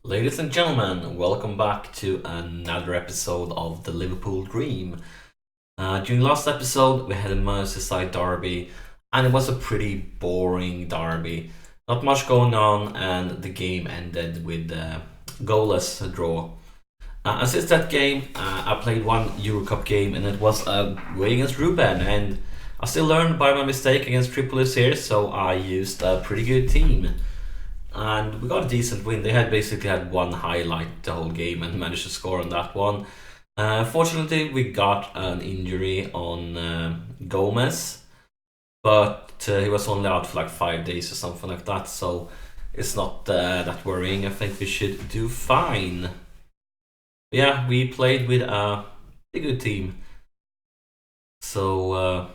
Ladies and gentlemen, welcome back to another episode of the Liverpool Dream. During last episode, we had a Merseyside derby, and it was a pretty boring derby. Not much going on, and the game ended with a goalless draw. And since that game, I played one Euro Cup game, and it was away against Ruben. And I still learned by my mistake against Triple FC here, so I used a pretty good team and we got a decent win. They had basically had one highlight the whole game and managed to score on that one. Fortunately, we got an injury on Gomez, but he was only out for like 5 days or something like that, so it's not that worrying. I think we should do fine. Yeah, we played with a pretty good team, so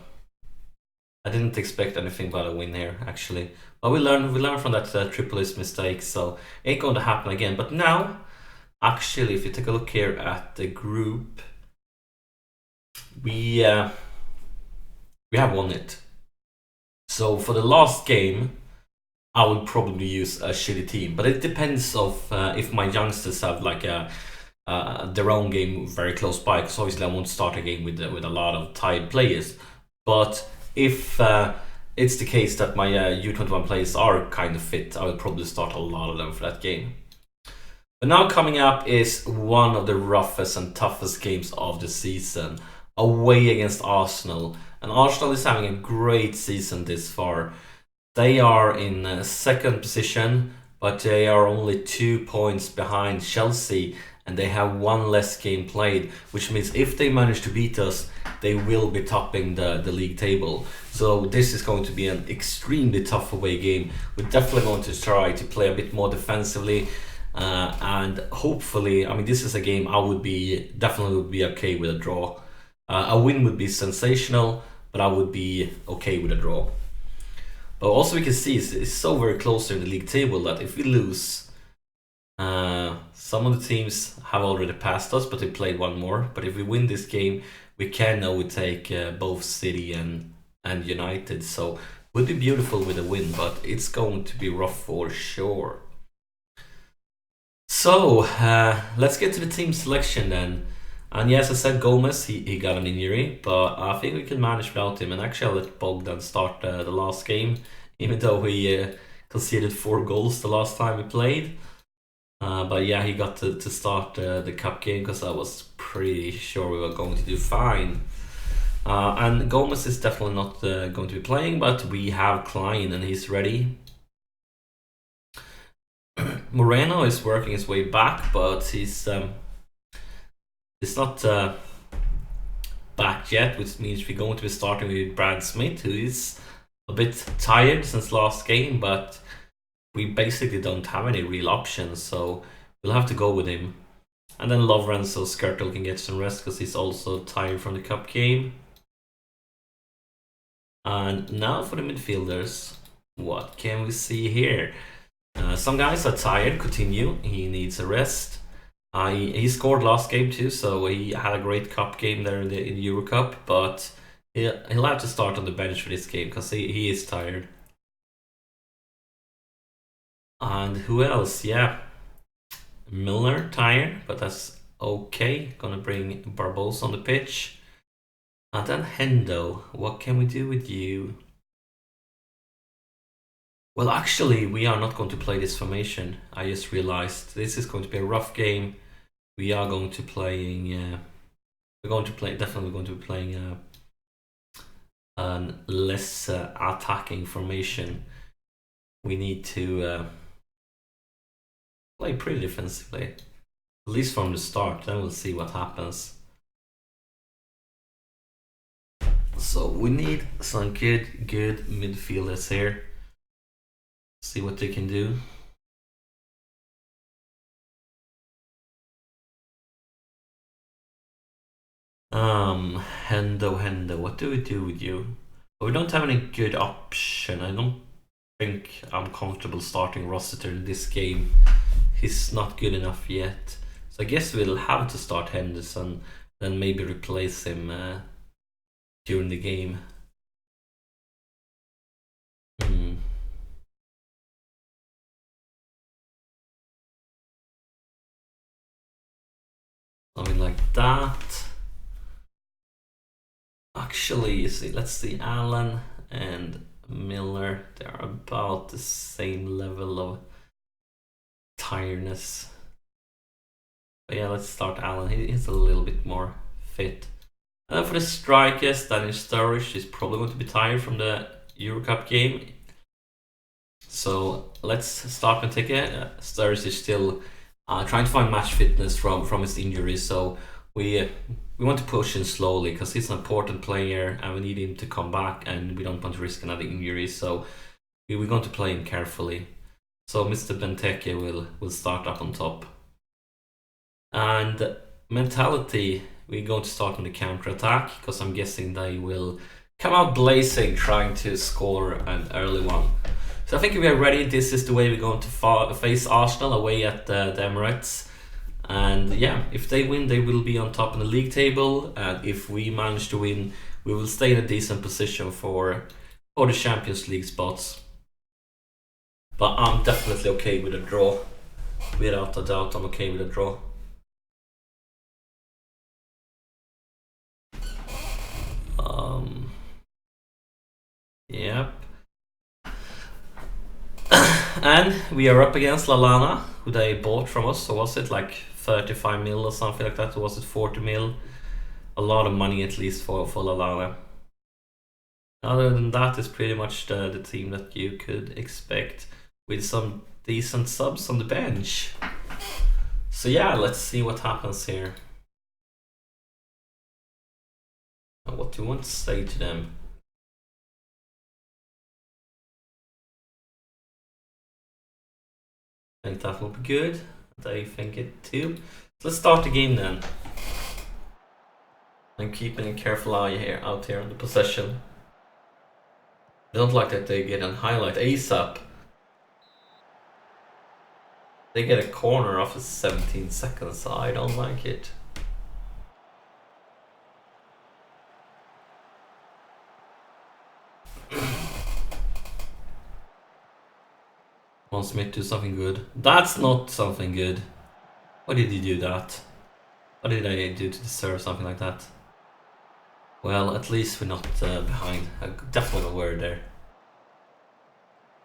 I didn't expect anything but a win here actually. But we learned from that Tripolis mistake, so ain't going to happen again. But now, actually, if you take a look here at the group, we uh, we have won it. So for the last game, I would probably use a shitty team, but it depends of if my youngsters have like their own game very close by. Because obviously, I won't start a game with a lot of tied players. But if it's the case that my U21 players are kind of fit, I would probably start a lot of them for that game. But now coming up is one of the roughest and toughest games of the season, away against Arsenal. And Arsenal is having a great season this far. They are in second position, but they are only 2 points behind Chelsea, and they have one less game played, which means if they manage to beat us, they will be topping the league table. So this is going to be an extremely tough away game. We're definitely going to try to play a bit more defensively, and hopefully, I mean, this is a game I would be definitely would be okay with a draw. A win would be sensational, but I would be okay with a draw. But also we can see it's so very close in the league table that if we lose, some of the teams have already passed us, but they played one more. But if we win this game, we can now take both City and United. So it would be beautiful with a win, but it's going to be rough for sure. So let's get to the team selection then. And yes, I said Gomez, he got an injury, but I think we can manage without him. And actually, I'll let Bogdan start the last game, even though he conceded 4 goals the last time we played. But yeah, he got to start the cup game because I was pretty sure we were going to do fine. And Gomez is definitely not going to be playing, but we have Klein and he's ready. Moreno is working his way back, but he's not back yet, which means we're going to be starting with Brad Smith, who is a bit tired since last game, but we basically don't have any real options, so we'll have to go with him. And then Lorenzo Skirtle can get some rest because he's also tired from the cup game. And now for the midfielders, what can we see here? Some guys are tired. Coutinho, he needs a rest. He scored last game too, so he had a great cup game there in the Euro Cup. But he'll have to start on the bench for this game because he is tired. And who else? Yeah, Milner tired, but that's okay. Gonna bring Barbosa on the pitch. And then Hendo, what can we do with you? Well, actually, we are not going to play this formation. I just realized this is going to be a rough game. We are going to playing. We're going to play. Definitely going to be playing a less attacking formation. We need to play pretty defensively, at least from the start. Then we'll see what happens. So we need some good midfielders here. See what they can do. Hendo, what do we do with you? Well, we don't have any good option. I don't think I'm comfortable starting Rossiter in this game. He's not good enough yet. So I guess we'll have to start Henderson, then maybe replace him during the game. Hmm. something like that. Actually, you see, let's see, Allen and Miller, they're about the same level of tiredness. But yeah, let's start Allen. He's a little bit more fit. And then for the strikers, Daniel Sturridge is probably going to be tired from the Euro Cup game. So let's start Benteke. Sturridge is still trying to find match fitness from his injury. So we want to push him slowly because he's an important player and we need him to come back and we don't want to risk another injury. So we're going to play him carefully. So Mr. Benteke will start up on top. And mentality, we're going to start on the counter attack because I'm guessing they will come out blazing trying to score an early one. So I think if we are ready, this is the way we're going to face Arsenal away at the Emirates. And yeah, if they win, they will be on top in the league table. And if we manage to win, we will stay in a decent position for the Champions League spots. But I'm definitely okay with a draw. Without a doubt, I'm okay with a draw. Yep. And we are up against Lallana, who they bought from us. So was it like 35 mil or something like that? Or was it 40 mil? A lot of money at least for Lallana. Other than that, it's pretty much the team that you could expect with some decent subs on the bench. So yeah, let's see what happens here. What do you want to say to them? I think that will be good. They think it too. So let's start the game then. I'm keeping a careful eye out here on the possession. I don't like that they get a highlight ASAP. They get a corner after 17 seconds, so I don't like it. Wants me to do something good. That's not something good. Why did you do that? What did I do to deserve something like that? Well, at least we're not behind. Definitely a word there.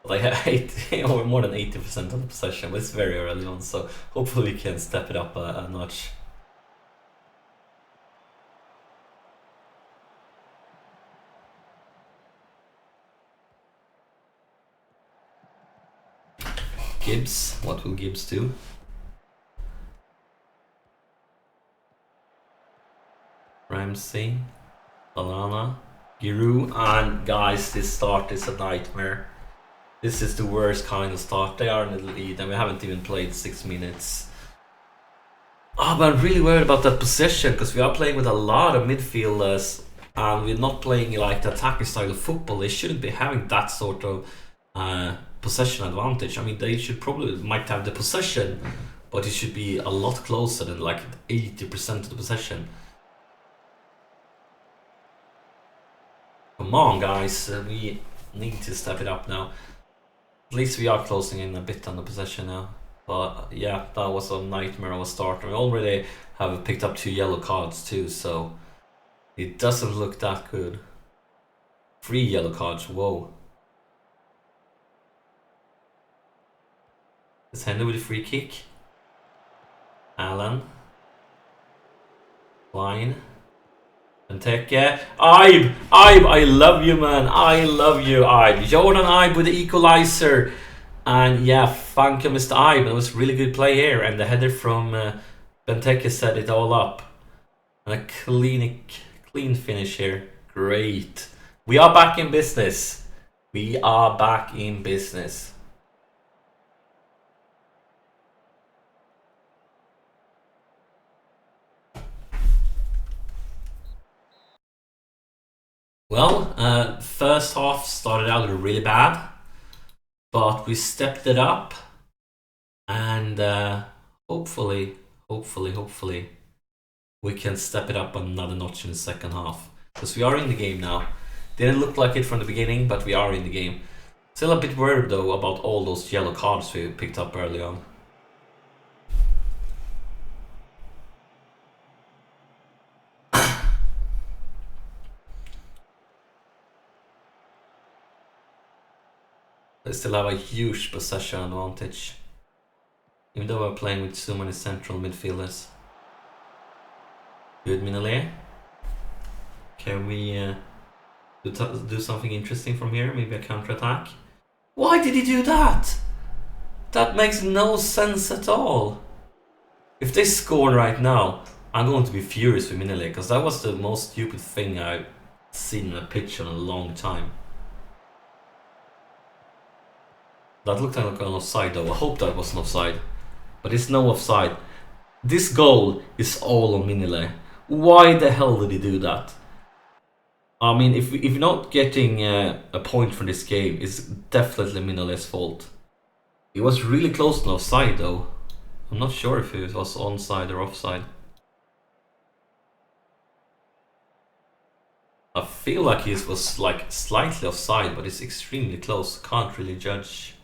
But I hate or more than 80% of the possession, but it's very early on, so hopefully we can step it up a notch. Gibbs, what will Gibbs do? Ramsey, Lallana, Giroud, and guys, this start is a nightmare. This is the worst kind of start. They are in the lead and we haven't even played 6 minutes. Oh, but I'm really worried about that possession because we are playing with a lot of midfielders and we're not playing like the attacking style of football. They shouldn't be having that sort of possession advantage. I mean, they should probably might have the possession, but it should be a lot closer than like 80% of the possession. Come on, guys, we need to step it up now. At least we are closing in a bit on the possession now. But yeah, that was a nightmare of a start. We already have picked up 2 yellow cards too, so it doesn't look that good. 3 yellow cards, whoa. Let's handle with a free kick. Allen. Line. Benteke. Ibe! I love you, man. I love you, Ibe. Jordan Ibe with the equalizer. And yeah, thank you, Mr. Ibe. It was a really good play here. And the header from Benteke set it all up. And a clean finish here. Great. We are back in business. We are back in business. Well, first half started out really bad, but we stepped it up, and hopefully, we can step it up another notch in the second half. Because we are in the game now. Didn't look like it from the beginning, but we are in the game. Still a bit worried though about all those yellow cards we picked up early on. still have a huge possession advantage. Even though we're playing with so many central midfielders. Good, Mignolet. Can we do something interesting from here? Maybe a counter-attack? Why did he do that? That makes no sense at all. If they score right now, I'm going to be furious with Mignolet, because that was the most stupid thing I've seen in a pitch in a long time. That looked like an offside though. I hope that was an offside. But it's no offside. This goal is all on Mignolet. Why the hell did he do that? I mean, if you're not getting a point from this game, it's definitely Mignolet's fault. It was really close to offside though. I'm not sure if it was onside or offside. I feel like he was like slightly offside, but it's extremely close. Can't really judge.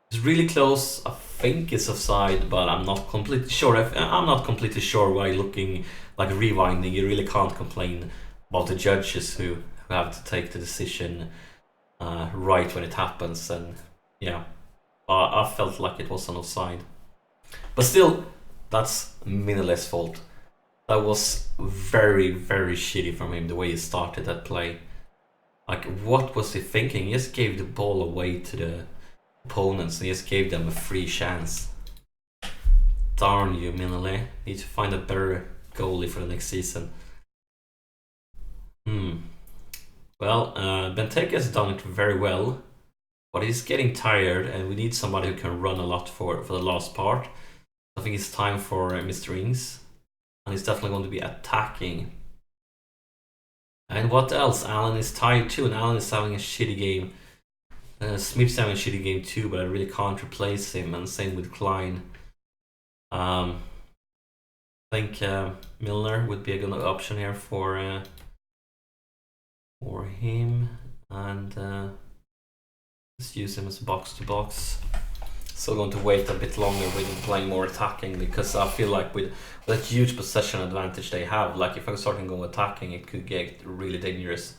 It's really close. I think it's offside, but I'm not completely sure. I'm not completely sure why looking like rewinding. You really can't complain about the judges who have to take the decision right when it happens. And yeah, I felt like it was an offside. But still, that's Mignolet's fault. That was very, very shitty from him, the way he started that play. Like, what was he thinking? He just gave the ball away to the opponents and just gave them a free chance. Darn you, Mignolet. Need to find a better goalie for the next season. Well, Benteke's done it very well, but he's getting tired and we need somebody who can run a lot for the last part. I think it's time for Mr. Ings. And he's definitely going to be attacking. And what else? Allen is tired too, and Allen is having a shitty game. Smith's having a shitty game too, but I really can't replace him, and same with Klein. I think Milner would be a good option here for him, and let's use him as box to box. Still going to wait a bit longer with him playing more attacking, because I feel like with that huge possession advantage they have, like if I start going attacking, it could get really dangerous.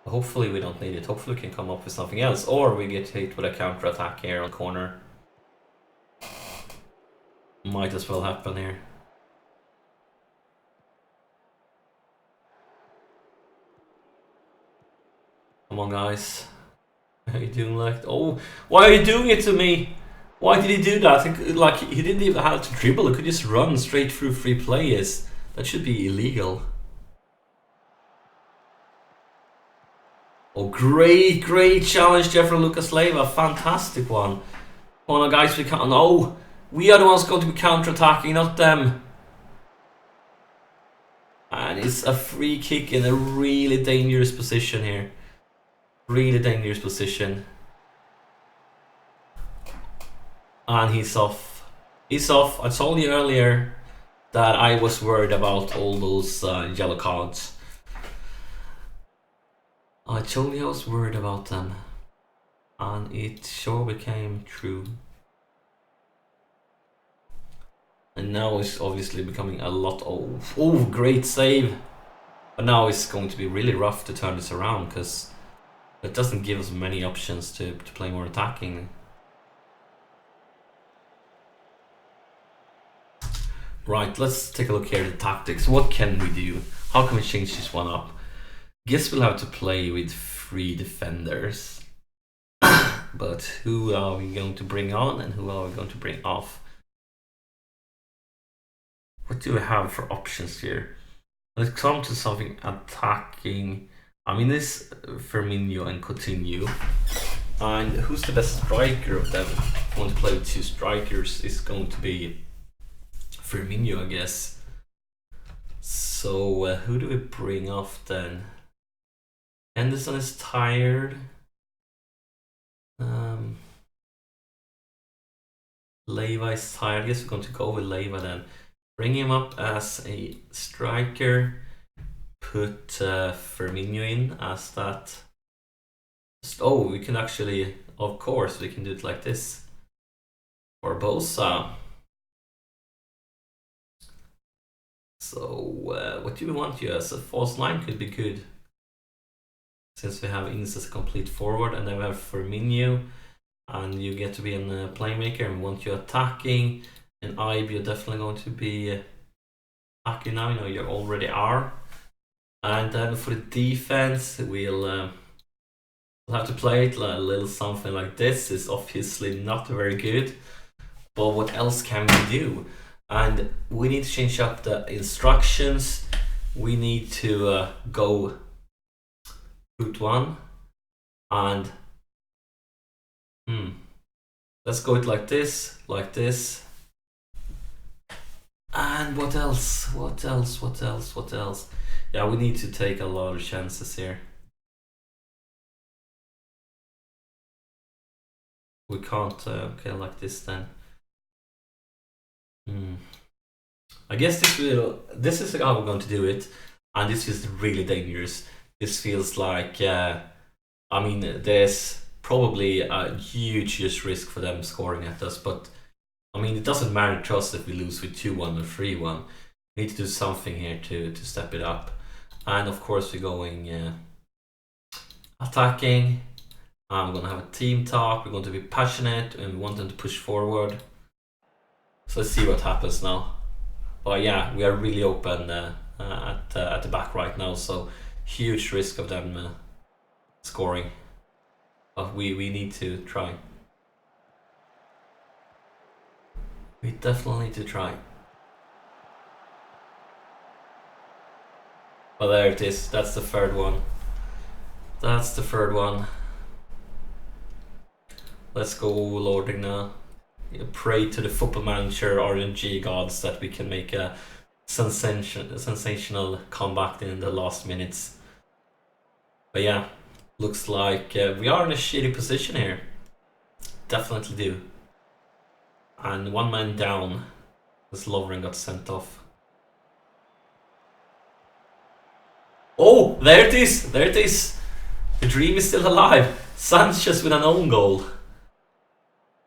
Hopefully we don't need it. Hopefully we can come up with something else, or we get hit with a counter attack here on the corner. Might as well happen here. Come on, guys. What are you doing? Like, oh, why are you doing it to me? Why did he do that? I think, like, he didn't even have to dribble. He could just run straight through 3 players. That should be illegal. Oh, great challenge there from Lucas Leiva. Fantastic one. Oh no, guys, we can't. No, we are the ones going to be counter-attacking, not them. And it's a free kick in a really dangerous position here. Really dangerous position. And he's off. He's off. I told you earlier that I was worried about all those yellow cards. I told you I was worried about them. And it sure became true. And now it's obviously becoming a lot of... Oh, great save! But now it's going to be really rough to turn this around, because it doesn't give us many options to play more attacking. Right, let's take a look here at the tactics. What can we do? How can we change this one up? Guess we'll have to play with 3 defenders. But who are we going to bring on and who are we going to bring off? What do we have for options here? Let's come to something attacking. I mean, this Firmino and Coutinho. And who's the best striker of them? If you want to play with 2 strikers, it's going to be Firmino, I guess. So who do we bring off then? Henderson is tired. Leiva is tired. I guess we're going to go with Leiva then. Bring him up as a striker. Put Firmino in as that. Oh, we can actually, of course, we can do it like this. Barbosa. So, what do we want here? As a false 9 could be good. since we have Ings as a complete forward, and then we have Firmino, and you get to be a playmaker, and we want you attacking. And Ibe, you're definitely going to be attacking now. You know you already are. And then for the defense, we'll have to play it like a little something like this. It's obviously not very good, but what else can we do? And we need to change up the instructions. We need to go put one, and let's go it like this, and what else? Yeah, we need to take a lot of chances here. We can't okay like this then. I guess this is how we're going to do it, and this is really dangerous. This feels like I mean, there's probably a huge risk for them scoring at us, but I mean, it doesn't matter to us if we lose with 2-1 or 3-1. We need to do something here to step it up. And of course, we're going attacking. We're going to have a team talk. We're going to be passionate, and we want them to push forward. So let's see what happens now. But yeah, we are really open at the back right now, so huge risk of them scoring. But we need to try. We definitely need to try. But there it is. That's the third one. Let's go lording now. Pray to the football manager RNG gods that we can make a sensational comeback in the last minutes. But yeah, looks like we are in a shitty position here. Definitely do. And one man down, as Lovren got sent off. Oh, there it is. The dream is still alive. Sanchez with an own goal.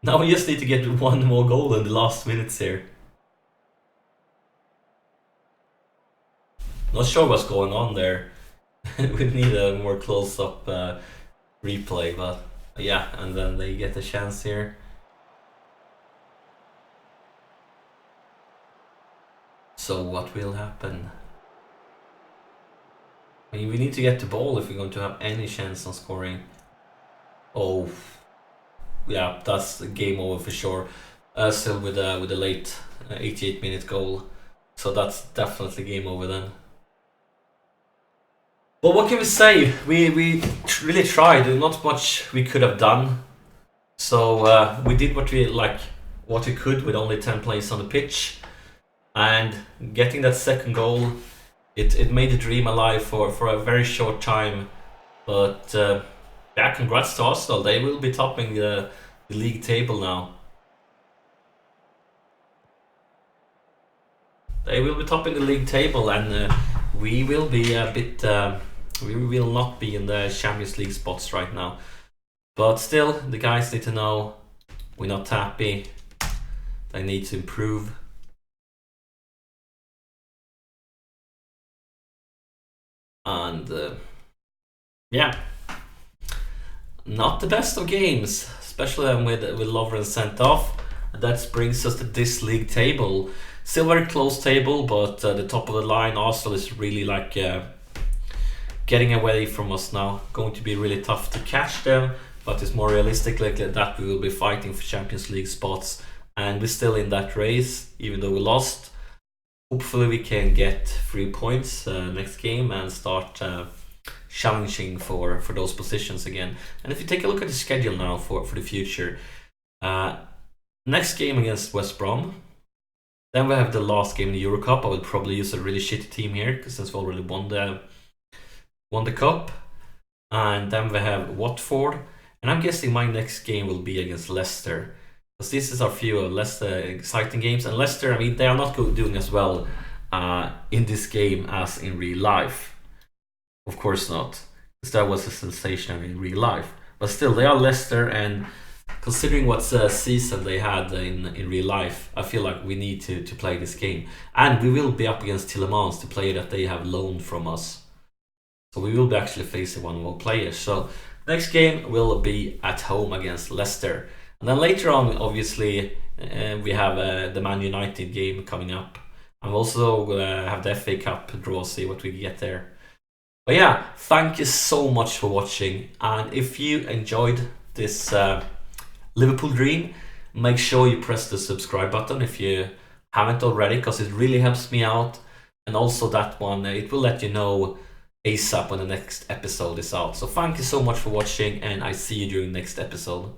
Now we just need to get one more goal in the last minutes here. Not sure what's going on there. We need a more close-up replay, but yeah, and then they get a chance here. So what will happen? I mean, we need to get the ball if we're going to have any chance on scoring. Oh, yeah, that's game over for sure. Still with a late 88-minute goal, so that's definitely game over then. But what can we say? We really tried. There's not much we could have done. So we did what we could with only 10 players on the pitch, and getting that second goal, it made the dream alive for a very short time. But yeah, congrats to Arsenal. They will be topping the league table now. They will be topping the league table, and we will be a bit. We will not be in the Champions League spots right now. But still, the guys need to know we're not happy. They need to improve. And yeah, not the best of games, especially with Lovren sent off. That brings us to this league table. Still very close table, but the top of the line, Arsenal is really like getting away from us now. Going to be really tough to catch them, but it's more realistic like that we will be fighting for Champions League spots, and we're still in that race even though we lost. Hopefully we can get 3 points next game and start challenging for those positions again. And if you take a look at the schedule now for the future, next game against West Brom, then we have the last game in the Euro Cup. I would probably use a really shitty team here since we already won the cup. And then we have Watford, and I'm guessing my next game will be against Leicester, because this is our few less exciting games. And Leicester, I mean, they are not doing as well in this game as in real life. Of course not, because that was a sensation in real life. But still, they are Leicester, and considering what season they had in real life, I feel like we need to play this game. And we will be up against Tillemans, the player that they have loaned from us. So we will be actually facing one more player. So next game will be at home against Leicester. And then later on, obviously, we have the Man United game coming up. And we also have the FA Cup draw, see what we get there. But yeah, thank you so much for watching. And if you enjoyed this Liverpool Dream, make sure you press the subscribe button if you haven't already, because it really helps me out. And also that one, it will let you know ASAP when the next episode is out. So thank you so much for watching, and I see you during the next episode.